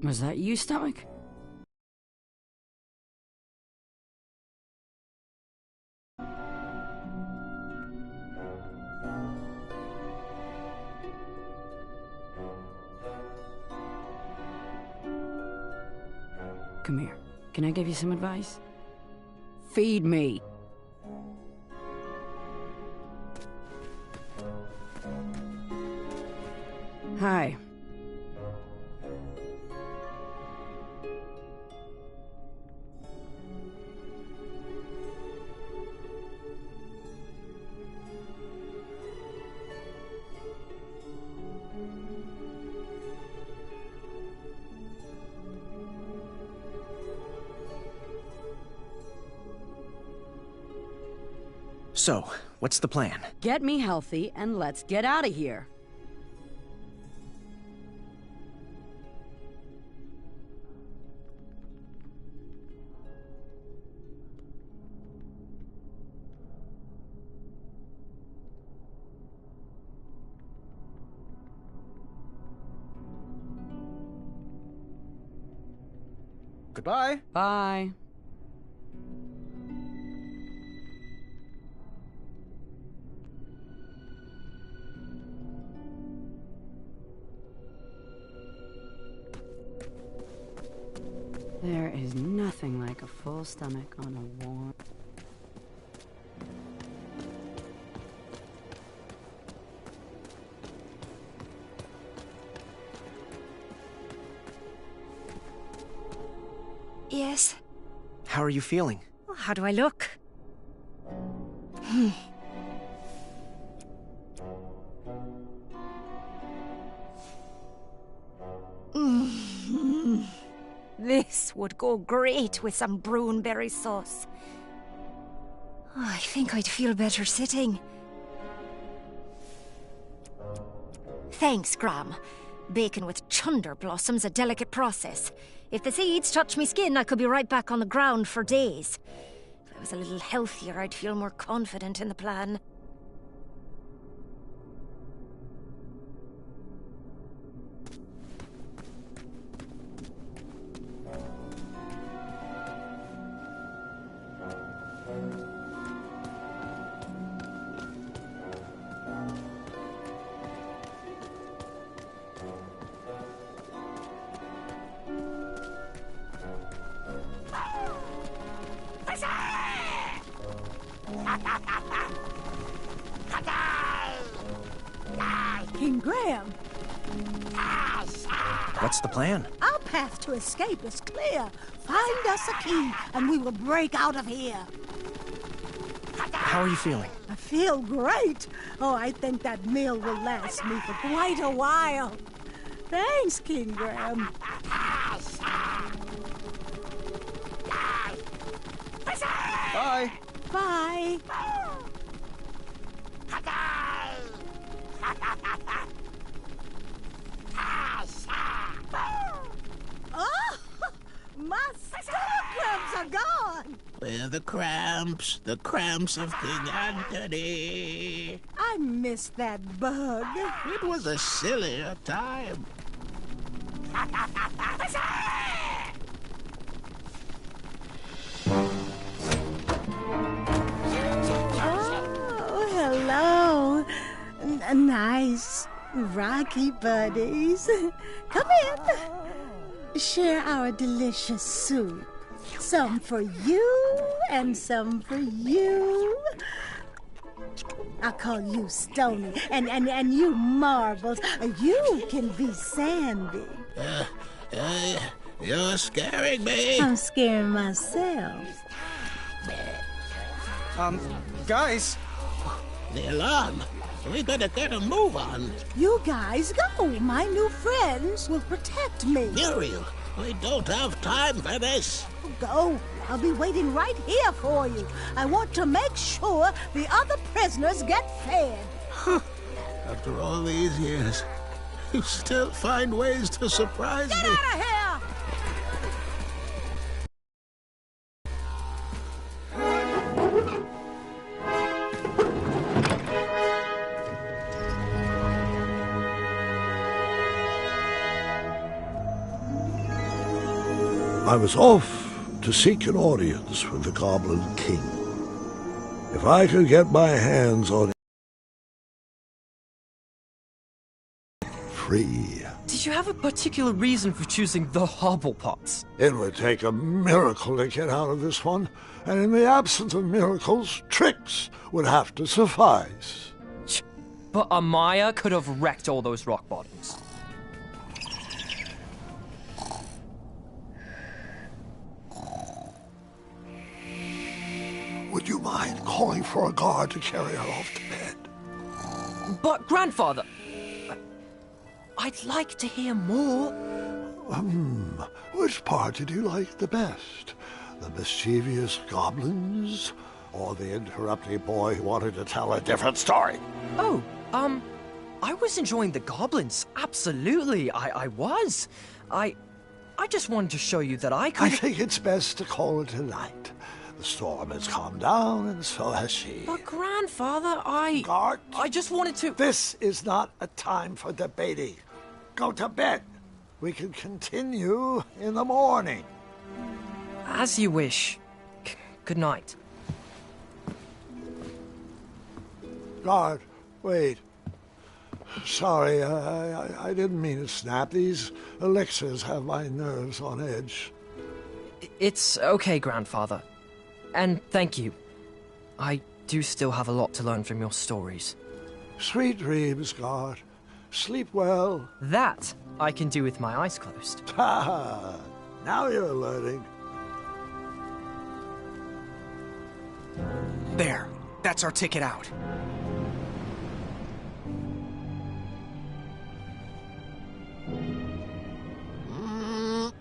Was that you, stomach? Come here. Can I give you some advice? Feed me. Hi. So, what's the plan? Get me healthy and let's get out of here. Goodbye. Bye. There is nothing like a full stomach on a warm... Yes? How are you feeling? Oh, how do I look? This would go great with some brownberry sauce. Oh, I think I'd feel better sitting. Thanks, Graham. Baking with chunder blossom's a delicate process. If the seeds touch me skin, I could be right back on the ground for days. If I was a little healthier, I'd feel more confident in the plan. King Graham! What's the plan? Our path to escape is clear. Find us a key, and we will break out of here. How are you feeling? I feel great. Oh, I think that meal will last me for quite a while. Thanks, King Graham. Bye. Bye. Oh, my stomach cramps are gone. Where the cramps of King Anthony. I missed that bug. It was a sillier time. Oh, hello. Nice, rocky buddies. Come in. Share our delicious soup. Some for you and some for you. I'll call you Stony, and you Marbles. You can be Sandy. You're scaring me. I'm scaring myself. Guys. The alarm. We gotta get a move on. You guys go. My new friends will protect me. Muriel, we don't have time for this. Go. I'll be waiting right here for you. I want to make sure the other prisoners get fed. After all these years, you still find ways to surprise Get me. out of here! I was off to seek an audience with the Goblin King. If I could get my hands on free. Did you have a particular reason for choosing the Hobblepots? It would take a miracle to get out of this one, and in the absence of miracles, tricks would have to suffice. But Amaya could have wrecked all those rock bottoms. Would you mind calling for a guard to carry her off to bed? But, Grandfather, I'd like to hear more. Which part did you like the best? The mischievous goblins? Or the interrupting boy who wanted to tell a different story? Oh, I was enjoying the goblins. Absolutely, I was. I just wanted to show you that I could... I think it's best to call it a night. The storm has calmed down, and so has she. But, Grandfather, Guard, I just wanted to... this is not a time for debating. Go to bed. We can continue in the morning. As you wish. Good night. Guard, wait. Sorry, I didn't mean to snap. These elixirs have my nerves on edge. It's okay, Grandfather. And thank you. I do still have a lot to learn from your stories. Sweet dreams, Guard. Sleep well. That I can do with my eyes closed. Ha! Now you're learning. There. That's our ticket out.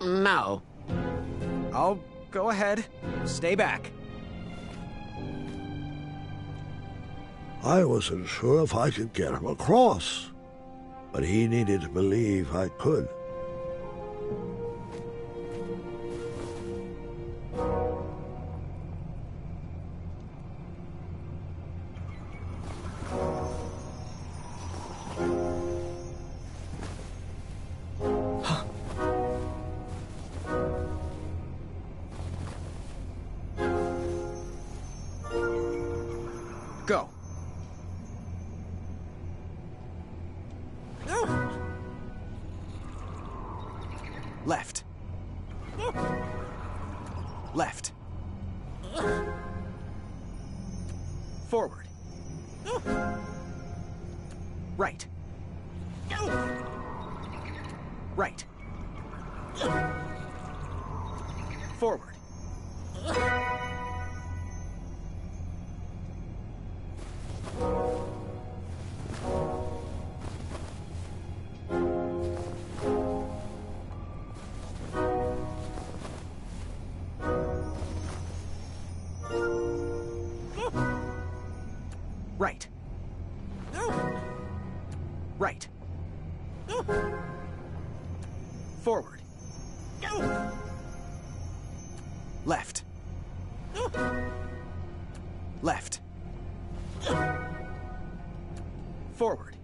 No. Oh, go ahead. Stay back. I wasn't sure if I could get him across, but he needed to believe I could. Go. Left. Left. Forward. Right. Right. Forward. Right. Right. Forward. Left. Left. Forward.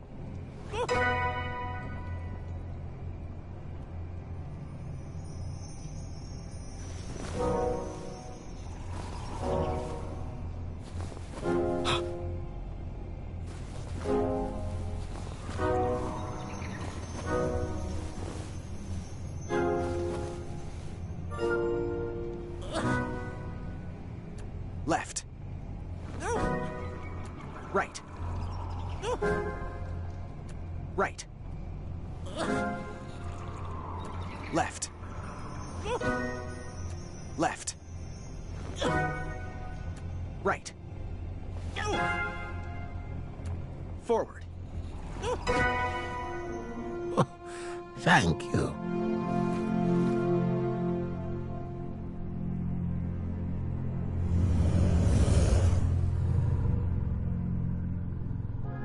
Left. Right. Right. Left. Left. Right. Forward. Thank you.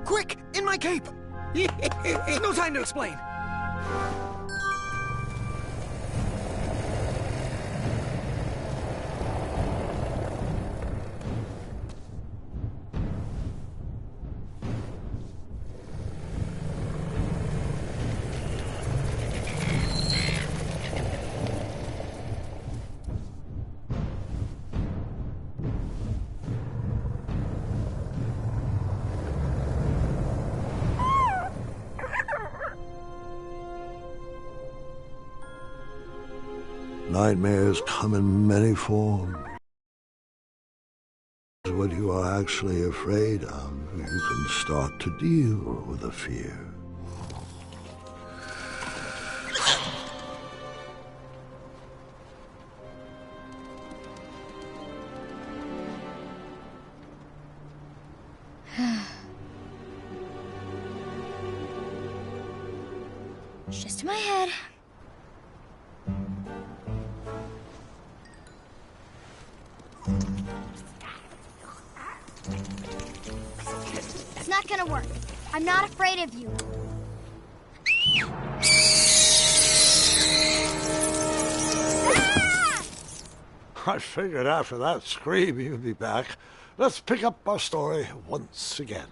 Quick! In my cape! No time to explain! Nightmares come in many forms. What you are actually afraid of, you can start to deal with the fear. It's just in my head. It's not gonna work. I'm not afraid of you. I figured after that scream you'd be back. Let's pick up our story once again.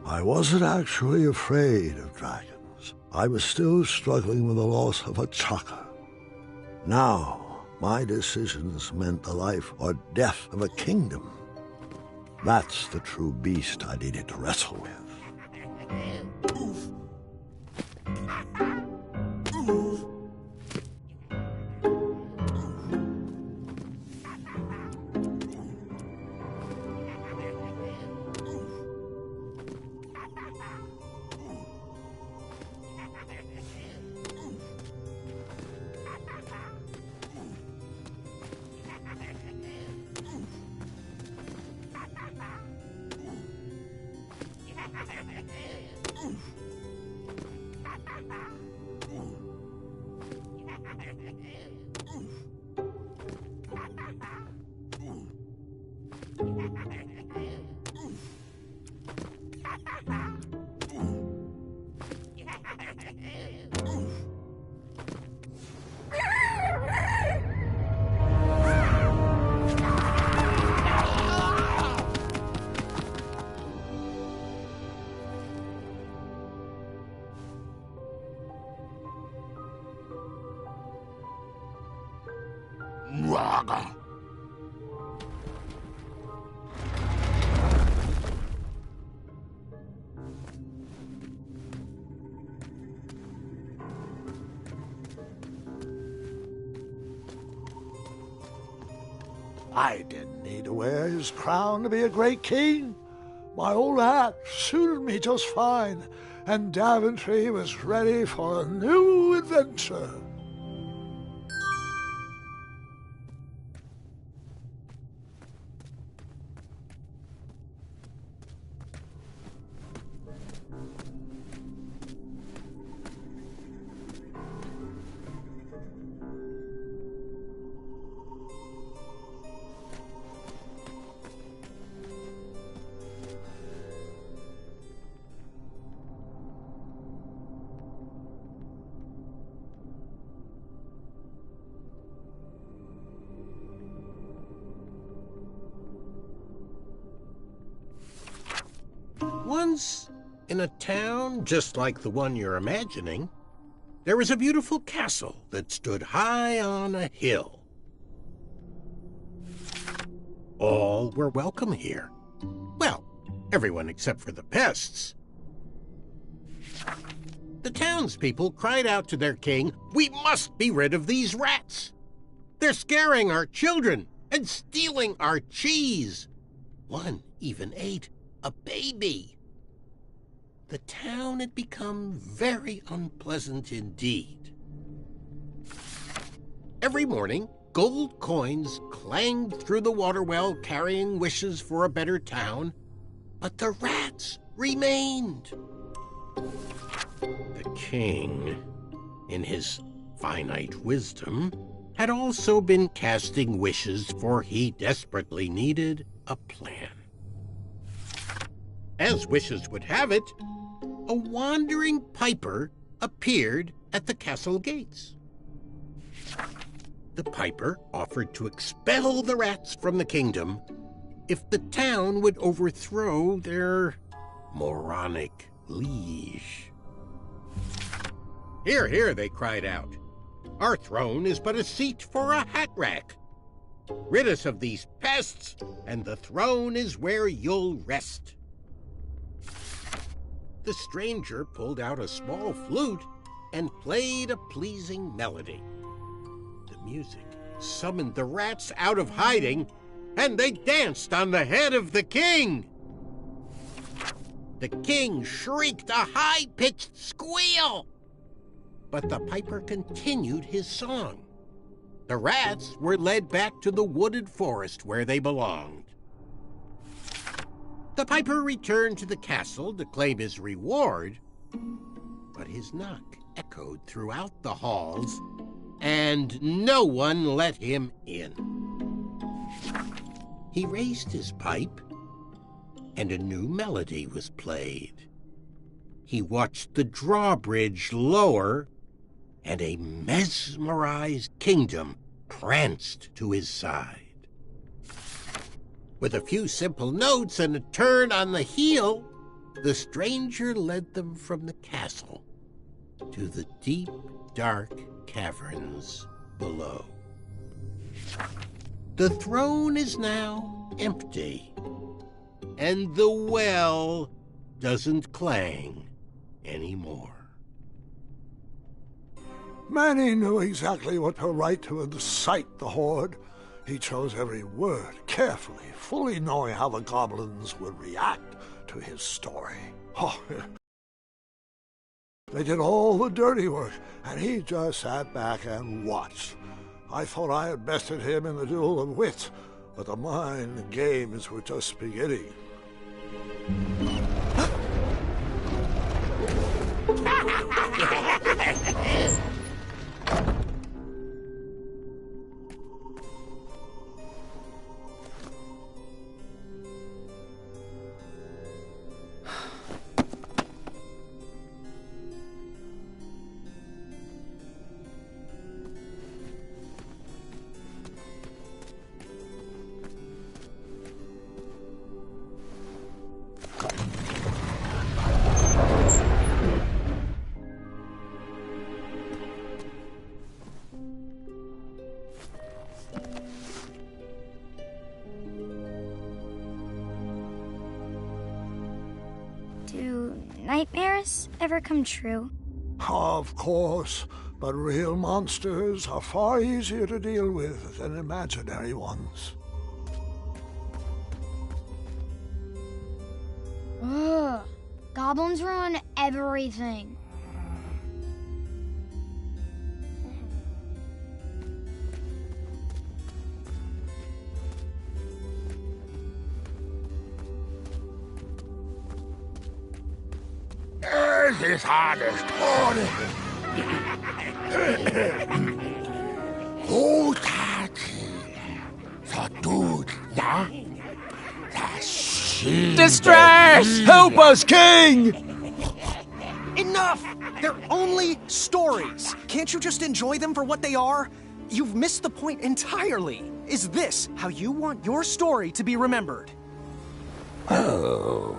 I wasn't actually afraid of dragons. I was still struggling with the loss of a chakra. Now, my decisions meant the life or death of a kingdom. That's the true beast I needed to wrestle with. I didn't need to wear his crown to be a great king. My old hat suited me just fine, and Daventry was ready for a new adventure. Once, in a town just like the one you're imagining, there was a beautiful castle that stood high on a hill. All were welcome here. Well, everyone except for the pests. The townspeople cried out to their king, "We must be rid of these rats! They're scaring our children and stealing our cheese!" One even ate a baby. The town had become very unpleasant indeed. Every morning, gold coins clanged through the water well carrying wishes for a better town, but the rats remained. The king, in his finite wisdom, had also been casting wishes, for he desperately needed a plan. As wishes would have it, a wandering piper appeared at the castle gates. The piper offered to expel the rats from the kingdom if the town would overthrow their moronic liege. "Hear, hear," they cried out. "Our throne is but a seat for a hat rack. Rid us of these pests, and the throne is where you'll rest." The stranger pulled out a small flute and played a pleasing melody. The music summoned the rats out of hiding, and they danced on the head of the king. The king shrieked a high-pitched squeal, but the piper continued his song. The rats were led back to the wooded forest where they belonged. The piper returned to the castle to claim his reward, but his knock echoed throughout the halls, and no one let him in. He raised his pipe, and a new melody was played. He watched the drawbridge lower, and a mesmerized kingdom pranced to his side. With a few simple notes and a turn on the heel, the stranger led them from the castle to the deep, dark caverns below. The throne is now empty, and the well doesn't clang anymore. Manny knew exactly what to write to incite the horde. He chose every word carefully, fully knowing how the goblins would react to his story. Oh, they did all the dirty work, and he just sat back and watched. I thought I had bested him in the duel of wits, but the mind games were just beginning. Do nightmares ever come true? Of course, but real monsters are far easier to deal with than imaginary ones. Ugh. Goblins ruin everything. Es ist alles Tode. Guter Ziele. Verdut, ja? Distress! Help us, King! Enough! They're only stories. Can't you just enjoy them for what they are? You've missed the point entirely. Is this how you want your story to be remembered? Oh.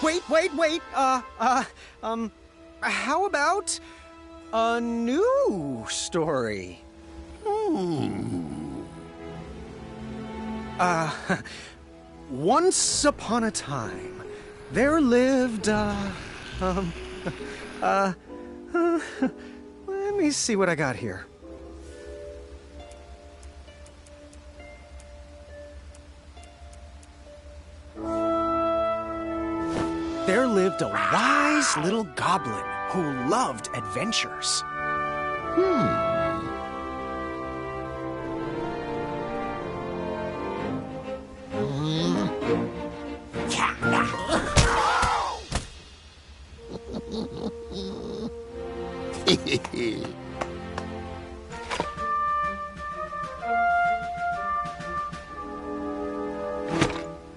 Wait. How about a new story? Once upon a time, there lived, let me see what I got here. There lived a wise little goblin who loved adventures.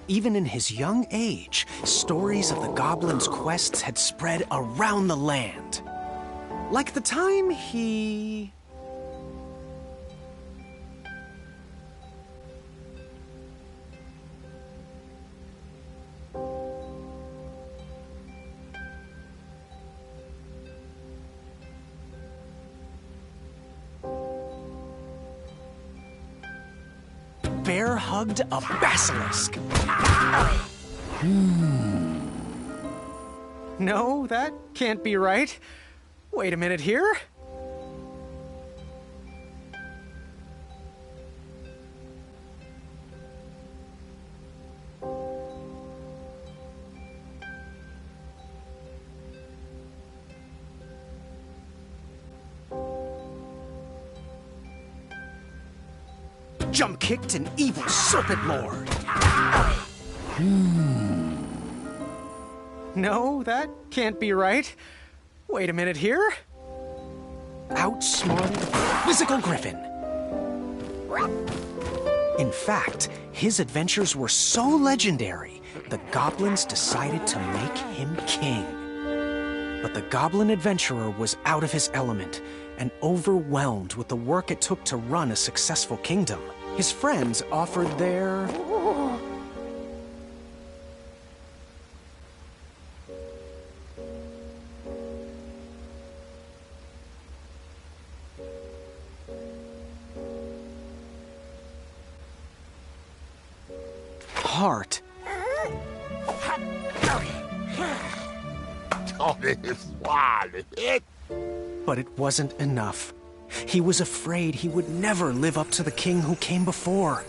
Even in his young age, stories of the goblin's quests had spread around the land. Like the time he... bear-hugged a basilisk. No, that can't be right. Wait a minute here. Jump-kicked an evil serpent lord. No, that can't be right. Wait a minute here. Outsmarted Quizzical Griffin. In fact, his adventures were so legendary, the goblins decided to make him king. But the goblin adventurer was out of his element and overwhelmed with the work it took to run a successful kingdom. His friends offered their... heart. But it wasn't enough. He was afraid he would never live up to the king who came before.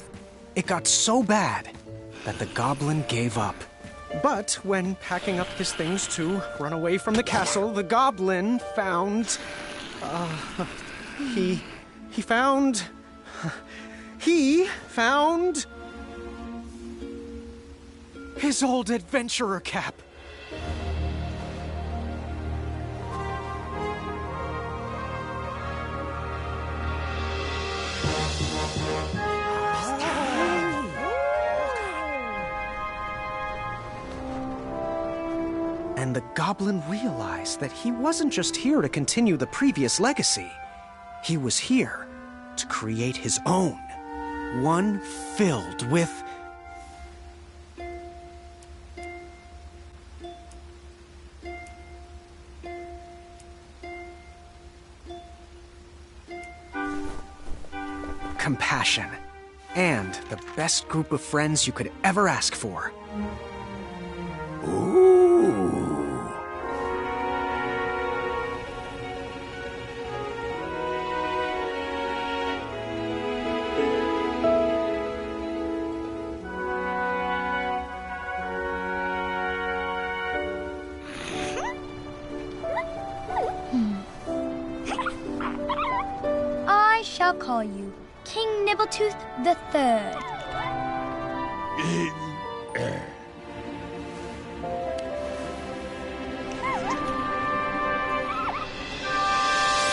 It got so bad that the goblin gave up. But when packing up his things to run away from the castle, the goblin found... He found his old adventurer cap. And the goblin realized that he wasn't just here to continue the previous legacy. He was here to create his own. One filled with... compassion. And the best group of friends you could ever ask for. Ooh. I shall call you King Nibbletooth the Third.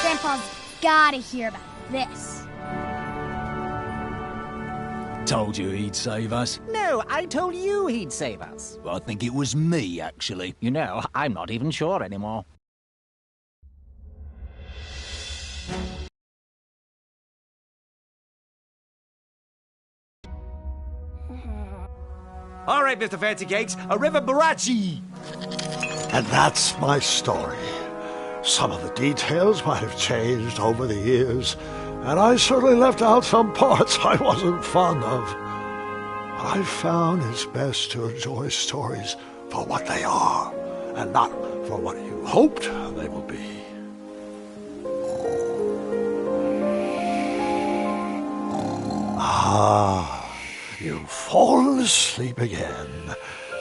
Grandpa's gotta hear about this. Told you he'd save us. No, I told you he'd save us. I think it was me, actually. You know, I'm not even sure anymore. All right, Mr. Fancy Cakes, a river barachi! And that's my story. Some of the details might have changed over the years, and I certainly left out some parts I wasn't fond of. But I found it's best to enjoy stories for what they are, and not for what you hoped they will be. Ah, you've fallen asleep again,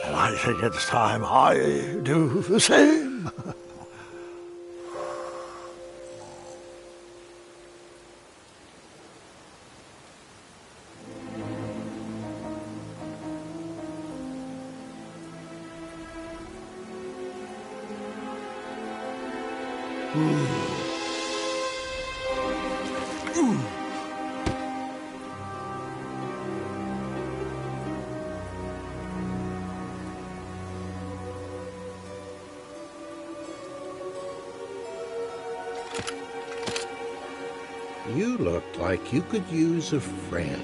and I think it's time I do the same. You looked like you could use a friend.